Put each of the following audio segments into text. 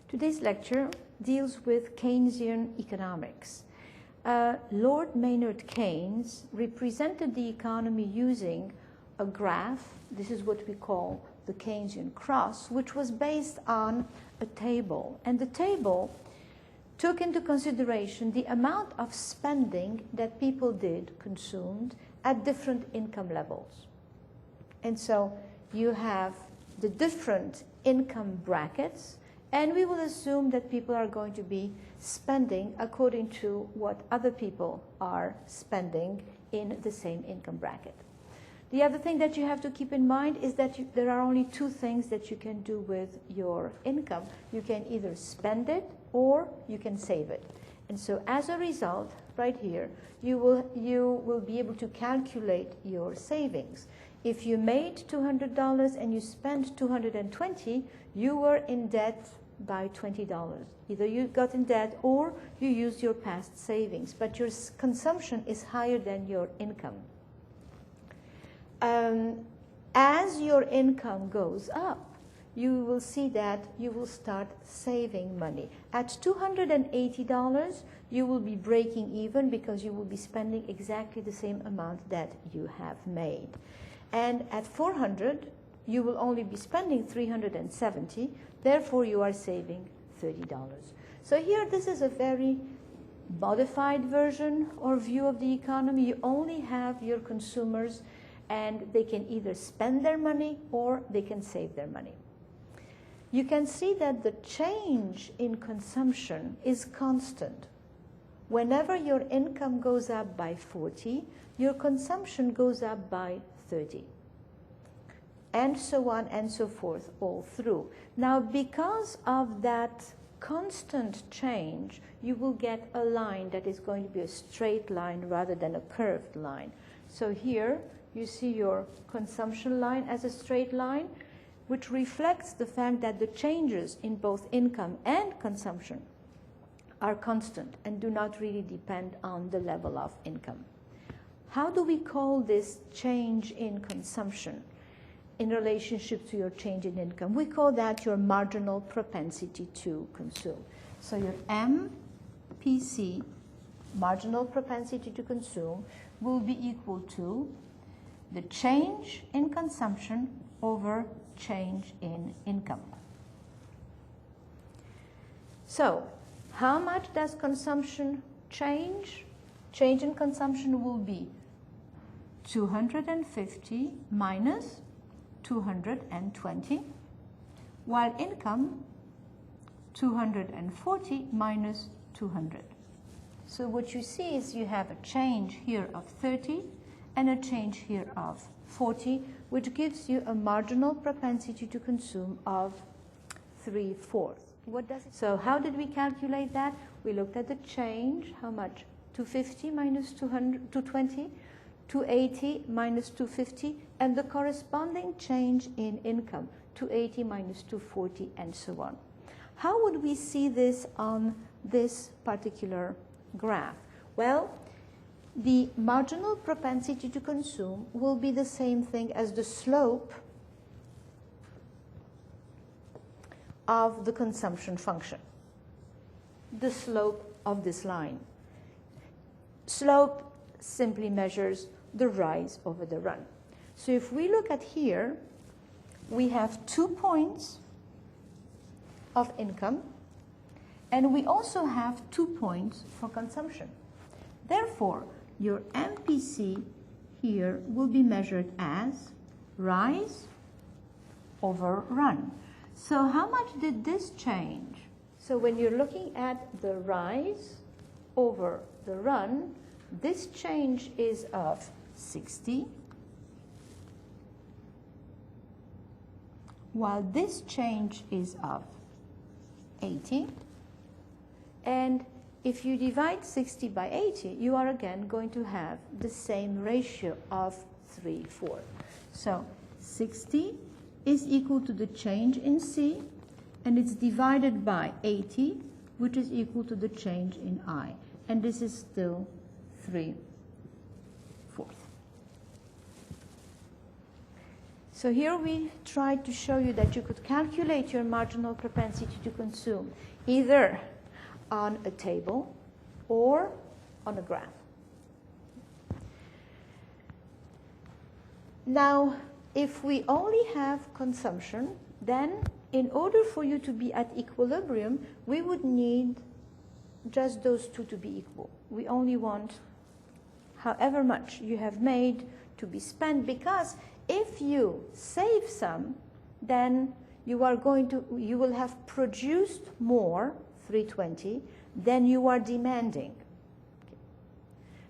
Today's lecture deals with Keynesian economics. Lord Maynard Keynes represented the economy using a graph. This is what we call the Keynesian cross, which was based on a table. And the table took into consideration the amount of spending that people consumed at different income levels. And so you have the different income brackets, and we will assume that people are going to be spending according to what other people are spending in the same income bracket. The other thing that you have to keep in mind is that there are only two things that you can do with your income. You can either spend it or you can save it. And so as a result, right here, you will be able to calculate your savings. If you made $200 and you spent $220, you were in debt by $20. Either you got in debt or you used your past savings, but your consumption is higher than your income. As your income goes up, you will see that you will start saving money. At $280, you will be breaking even because you will be spending exactly the same amount that you have made. And at $400, you will only be spending $370, therefore you are saving $30. So here, this is a very modified version or view of the economy. You only have your consumers, and they can either spend their money or they can save their money. You can see that the change in consumption is constant. Whenever your income goes up by 40, your consumption goes up by 30. And so on and so forth all through. Now, because of that constant change, you will get a line that is going to be a straight line rather than a curved line. So here, you see your consumption line as a straight line, which reflects the fact that the changes in both income and consumption are constant and do not really depend on the level of income. How do we call this change in consumption in relationship to your change in income? We call that your marginal propensity to consume. So your MPC, marginal propensity to consume, will be equal to the change in consumption over change in income. So, how much does consumption change? Change in consumption will be 250 minus 220, while income 240 minus 200. So what you see is you have a change here of 30 and a change here of 40, which gives you a marginal propensity to consume of 3/4. What does it? So how did we calculate that? We looked at the change. How much? 250 minus 220, 280 minus 250, and the corresponding change in income, 280 minus 240, and so on. How would we see this on this particular graph? Well, the marginal propensity to consume will be the same thing as the slope of the consumption function, the slope of this line. Slope simply measures the rise over the run. So if we look at here, we have 2 points of income, and we also have 2 points for consumption. Therefore, your MPC here will be measured as rise over run. So how much did this change? So when you're looking at the rise over the run, this change is of 60, while this change is of 80. And if you divide 60 by 80, you are again going to have the same ratio of 3/4. So 60 is equal to the change in C, and it's divided by 80, which is equal to the change in I. And this is still 3/4. So here we tried to show you that you could calculate your marginal propensity to consume either on a table or on a graph. Now, if we only have consumption, then in order for you to be at equilibrium, we would need just those two to be equal. We only want however much you have made to be spent, because if you save some, then you will have produced more, 320, than you are demanding.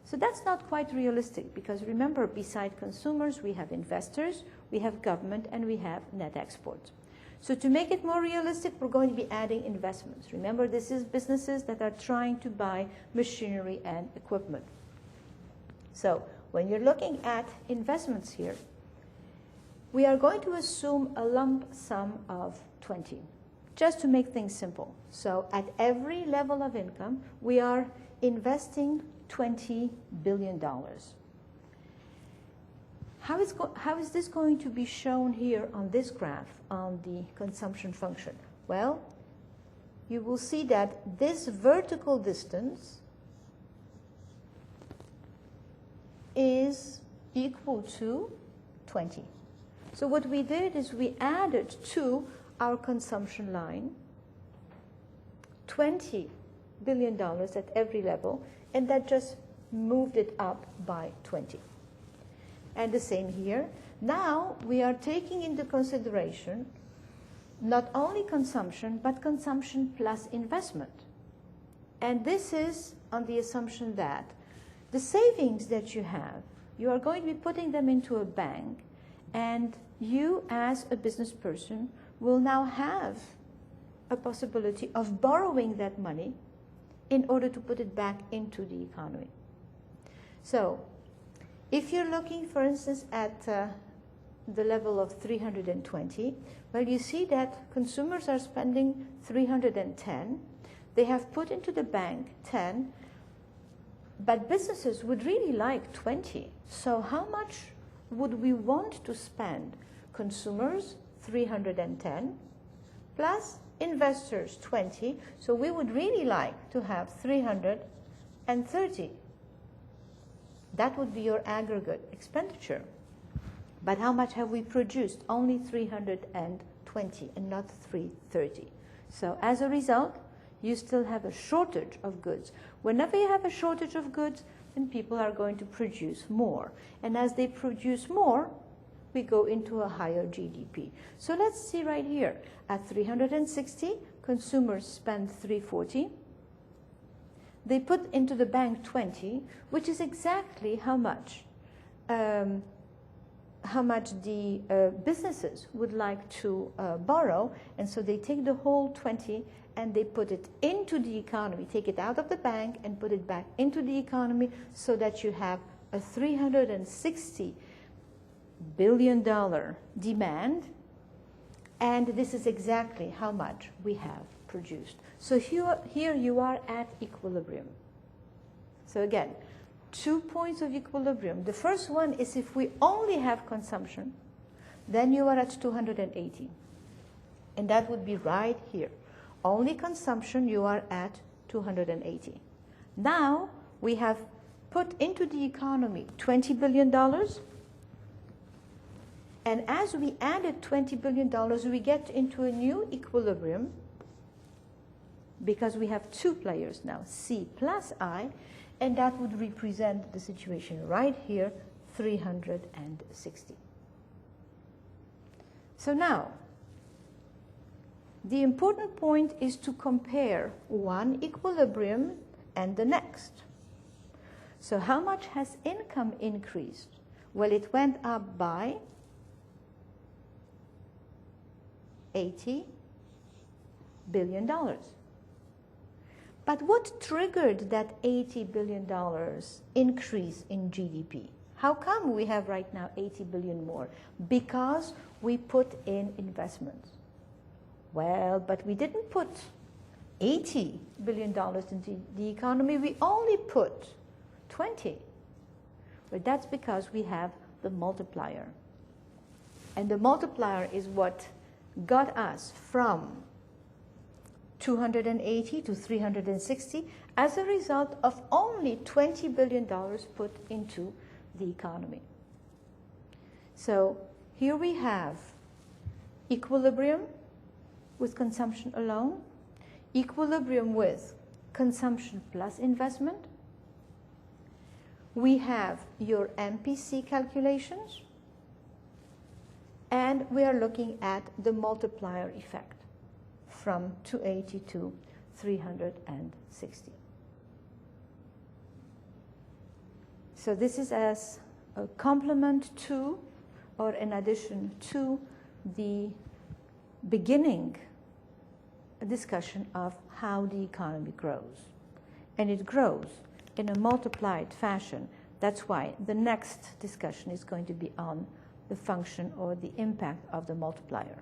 So that's not quite realistic, because remember, beside consumers, we have investors, we have government, and we have net exports. So to make it more realistic, we're going to be adding investments. Remember, this is businesses that are trying to buy machinery and equipment. So when you're looking at investments here, we are going to assume a lump sum of 20, just to make things simple. So at every level of income, we are investing $20 billion. How is this going to be shown here on this graph, on the consumption function? Well, you will see that this vertical distance is equal to 20. So what we did is we added to our consumption line $20 billion at every level, and that just moved it up by 20. And the same here. Now we are taking into consideration not only consumption, but consumption plus investment. And this is on the assumption that the savings that you have, you are going to be putting them into a bank, and you as a business person will now have a possibility of borrowing that money in order to put it back into the economy. So if you're looking, for instance, at the level of 320, well, you see that consumers are spending 310. They have put into the bank 10, but businesses would really like 20. So how much would we want to spend? Consumers, 310, plus investors, 20. So we would really like to have 330. That would be your aggregate expenditure. But how much have we produced? Only 320 and not 330. So as a result, you still have a shortage of goods. Whenever you have a shortage of goods, then people are going to produce more. And as they produce more, we go into a higher GDP. So let's see right here. At 360, consumers spend 340. They put into the bank 20, which is exactly how much the businesses would like to borrow. And so they take the whole 20 and they put it into the economy, take it out of the bank and put it back into the economy, so that you have a $360 billion demand. And this is exactly how much we have produced. So here you are at equilibrium. So again, 2 points of equilibrium. The first one is if we only have consumption, then you are at 280. And that would be right here. Only consumption, you are at 280. Now we have put into the economy $20 billion. And as we added $20 billion, we get into a new equilibrium, because we have two players now, C plus I, and that would represent the situation right here, 360. So now, the important point is to compare one equilibrium and the next. So how much has income increased? Well, it went up by $80 billion. But what triggered that $80 billion increase in GDP? How come we have right now 80 billion more? Because we put in investments. Well, but we didn't put $80 billion into the economy. We only put 20. But that's because we have the multiplier. And the multiplier is what got us from 280 to 360 as a result of only $20 billion put into the economy. So here we have equilibrium with consumption alone, equilibrium with consumption plus investment. We have your MPC calculations, and we are looking at the multiplier effect from 280 to 360. So this is as a complement to, or in addition to, the beginning discussion of how the economy grows. And it grows in a multiplied fashion. That's why the next discussion is going to be on the function or the impact of the multiplier.